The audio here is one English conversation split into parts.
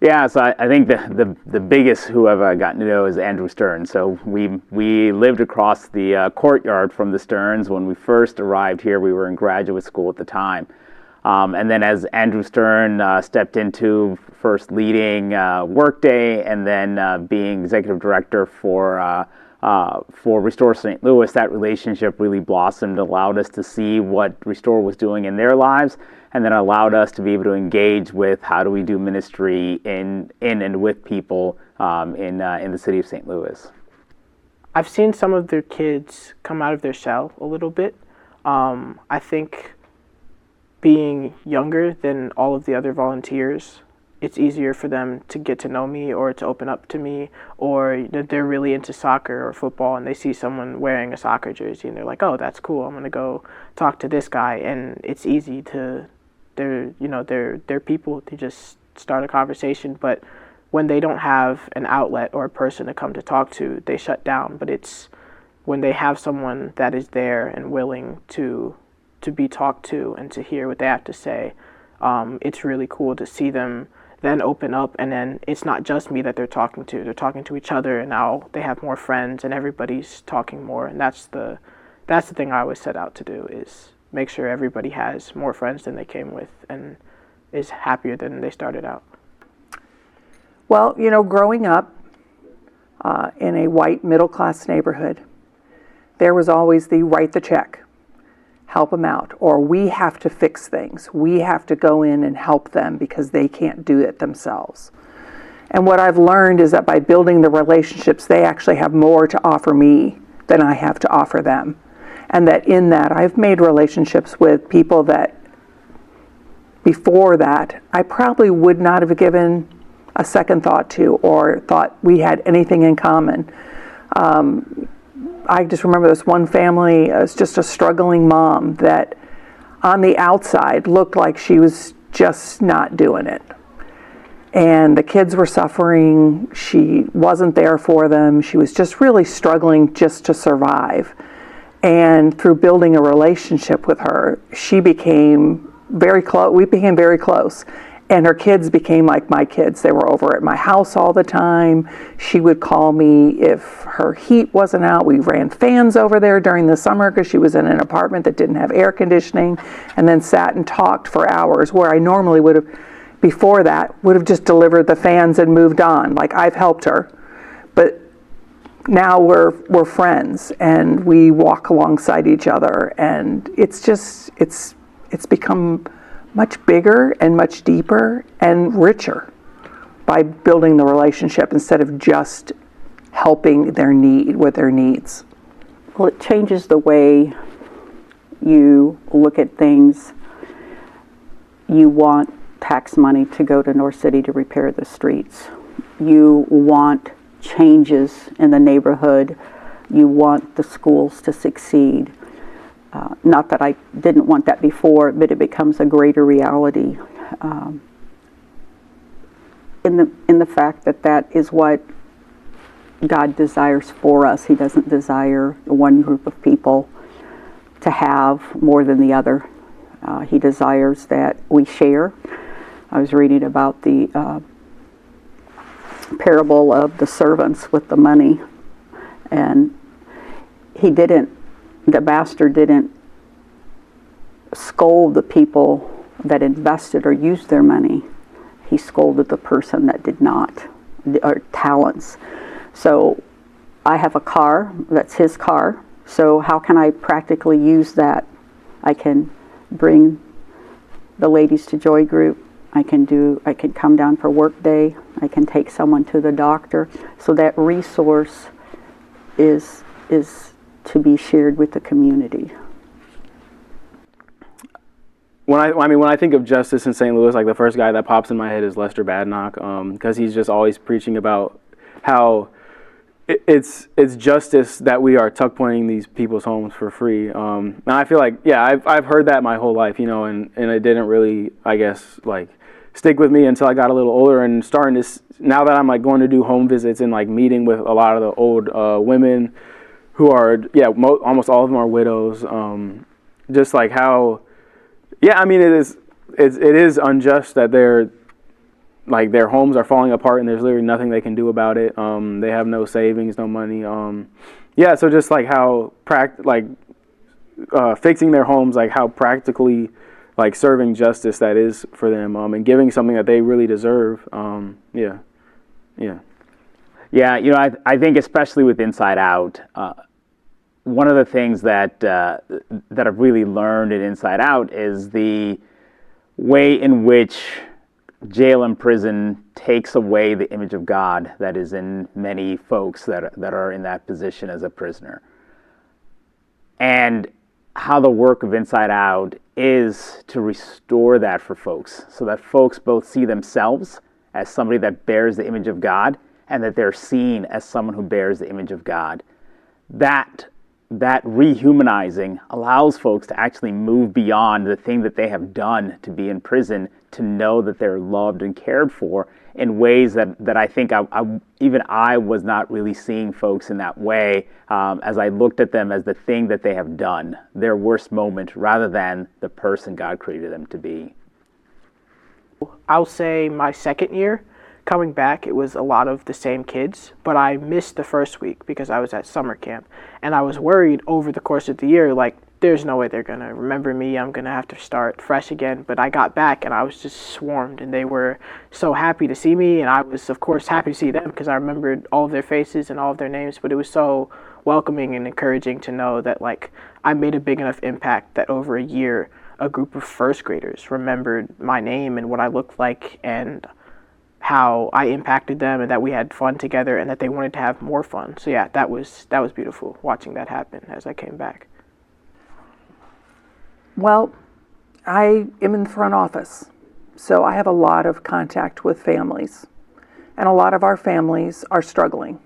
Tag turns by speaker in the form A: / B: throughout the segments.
A: Yeah, so I think the biggest who I've gotten to know is Andrew Stern. So we lived across the courtyard from the Sterns. When we first arrived here, we were in graduate school at the time. And then as Andrew Stern stepped into first leading Workday and then being executive director for Restore St. Louis, that relationship really blossomed, allowed us to see what Restore was doing in their lives, and then allowed us to be able to engage with how do we do ministry in and with people in the city of St. Louis.
B: I've seen some of their kids come out of their shell a little bit. I think being younger than all of the other volunteers, it's easier for them to get to know me or to open up to me, or that they're really into soccer or football and they see someone wearing a soccer jersey and they're like, oh, that's cool, I'm going to go talk to this guy. And it's easy to, they're people to just start a conversation, but when they don't have an outlet or a person to come to talk to, they shut down. But it's when they have someone that is there and willing to be talked to and to hear what they have to say, it's really cool to see them then open up, and then it's not just me that they're talking to each other, and now they have more friends and everybody's talking more. And that's the thing I always set out to do, is make sure everybody has more friends than they came with and is happier than they started out.
C: Well, growing up in a white middle-class neighborhood, there was always the write the check, help them out, or we have to fix things. We have to go in and help them because they can't do it themselves. And what I've learned is that by building the relationships, they actually have more to offer me than I have to offer them. And that in that, I've made relationships with people that before that, I probably would not have given a second thought to or thought we had anything in common. I just remember this one family, it was just a struggling mom that on the outside looked like she was just not doing it. And the kids were suffering. She wasn't there for them. She was just really struggling just to survive. And through building a relationship with her, she became very close. We became very close. And her kids became like my kids. They were over at my house all the time. She would call me if her heat wasn't out. We ran fans over there during the summer because she was in an apartment that didn't have air conditioning, and then sat and talked for hours where I normally would have, before that, would have just delivered the fans and moved on. Like, I've helped her. But now we're friends and we walk alongside each other, and it's become much bigger and much deeper and richer by building the relationship instead of just helping their need with their needs.
D: Well, it changes the way you look at things. You want tax money to go to North City to repair the streets. You want changes in the neighborhood. You want the schools to succeed. Not that I didn't want that before, but it becomes a greater reality in the fact that is what God desires for us. He doesn't desire one group of people to have more than the other. He desires that we share. I was reading about the parable of the servants with the money, and the master didn't scold the people that invested or used their money. He scolded the person that did not, or talents. So I have a car, that's his car. So how can I practically use that? I can bring the ladies to Joy Group. I can come down for work day. I can take someone to the doctor. So that resource is to be shared with the community.
E: When I think of justice in St. Louis, like the first guy that pops in my head is Lester Badnock, because he's just always preaching about how it's justice that we are tuck pointing these people's homes for free. And I feel like, yeah, I've heard that my whole life, and it didn't really, I guess, like stick with me until I got a little older and starting to, now that I'm like going to do home visits and like meeting with a lot of the old women who are, almost all of them are widows. Just like how, it is unjust that like their homes are falling apart and there's literally nothing they can do about it. They have no savings, no money. Yeah, so just like how fixing their homes, like how practically like serving justice that is for them, and giving something that they really deserve. Yeah.
A: Yeah, I think especially with Inside Out, one of the things that I've really learned in Inside Out is the way in which jail and prison takes away the image of God that is in many folks that are in that position as a prisoner. And how the work of Inside Out is to restore that for folks, so that folks both see themselves as somebody that bears the image of God, and that they're seen as someone who bears the image of God. That rehumanizing allows folks to actually move beyond the thing that they have done to be in prison, to know that they're loved and cared for in ways that I think even I was not really seeing folks in that way, as I looked at them as the thing that they have done, their worst moment, rather than the person God created them to be.
B: I'll say my second year, coming back, it was a lot of the same kids, but I missed the first week because I was at summer camp, and I was worried over the course of the year, like, there's no way they're going to remember me. I'm going to have to start fresh again. But I got back and I was just swarmed, and they were so happy to see me. And I was, of course, happy to see them because I remembered all of their faces and all of their names. But it was so welcoming and encouraging to know that, like, I made a big enough impact that over a year, a group of first graders remembered my name and what I looked like and how I impacted them, and that we had fun together and that they wanted to have more fun. So yeah, that was beautiful watching that happen as I came back.
C: Well, I am in the front office, so I have a lot of contact with families, and a lot of our families are struggling,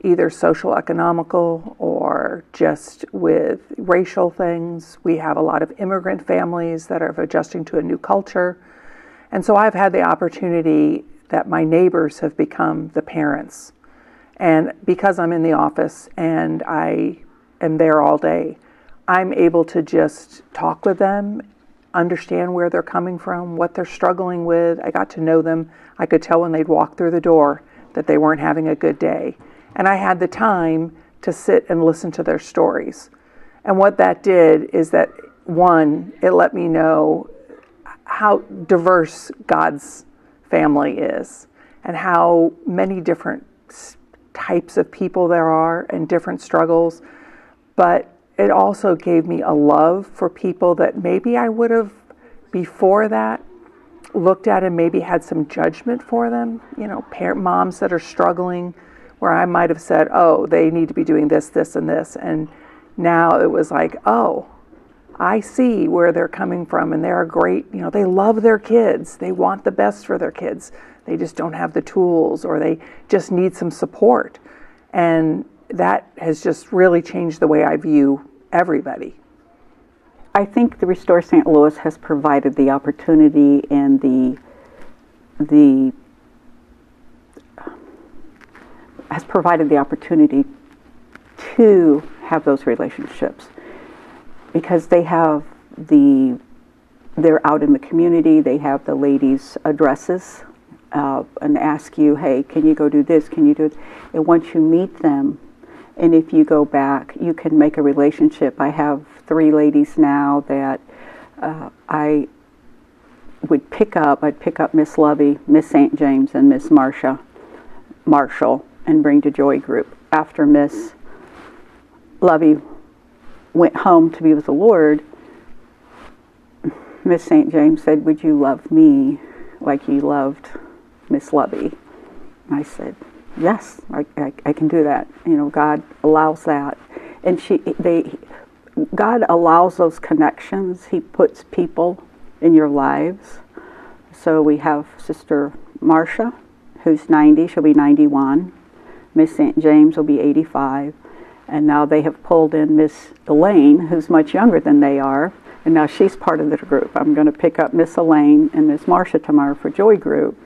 C: either social, economical, or just with racial things. We have a lot of immigrant families that are adjusting to a new culture, and so I've had the opportunity that my neighbors have become the parents, and because I'm in the office and I am there all day, I'm able to just talk with them, understand where they're coming from, what they're struggling with. I got to know them. I could tell when they'd walk through the door that they weren't having a good day. And I had the time to sit and listen to their stories. And what that did is that, one, it let me know how diverse God's family is and how many different types of people there are and different struggles. But it also gave me a love for people that maybe I would have before that looked at and maybe had some judgment for them. Moms that are struggling, where I might have said, oh, they need to be doing this, this, and this. And now it was like, oh, I see where they're coming from, and they're great. They love their kids. They want the best for their kids. They just don't have the tools, or they just need some support. And that has just really changed the way I view everybody.
D: I think the Restore St. Louis has provided the opportunity and has provided the opportunity to have those relationships, because they're out in the community. They have the ladies' addresses and ask you, hey, can you go do this? Can you do it? And once you meet them, and if you go back, you can make a relationship. I have 3 ladies now that I would pick up. I'd pick up Miss Lovey, Miss St. James, and Miss Marshall, and bring to Joy Group. After Miss Lovey went home to be with the Lord, Miss St. James said, would you love me like you loved Miss Lovey? I said, yes, I can do that. God allows that. And God allows those connections. He puts people in your lives. So we have Sister Marcia, who's 90. She'll be 91. Miss St. James will be 85. And now they have pulled in Miss Elaine, who's much younger than they are. And now she's part of the group. I'm going to pick up Miss Elaine and Miss Marcia tomorrow for Joy Group,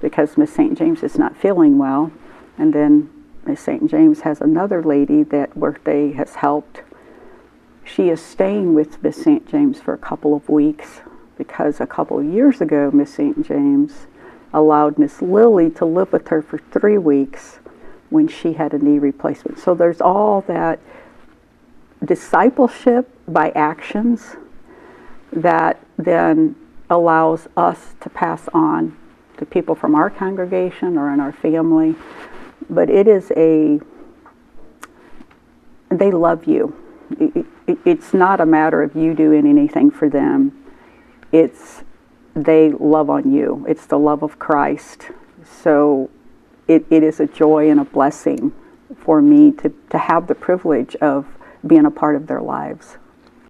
D: because Miss St. James is not feeling well. And then Miss St. James has another lady that birthday has helped. She is staying with Miss St. James for a couple of weeks, because a couple of years ago, Miss St. James allowed Miss Lily to live with her for 3 weeks when she had a knee replacement. So there's all that discipleship by actions that then allows us to pass on to people from our congregation or in our family. But it is they love you. It's not a matter of you doing anything for them. It's they love on you. It's the love of Christ. So it is a joy and a blessing for me to have the privilege of being a part of their lives.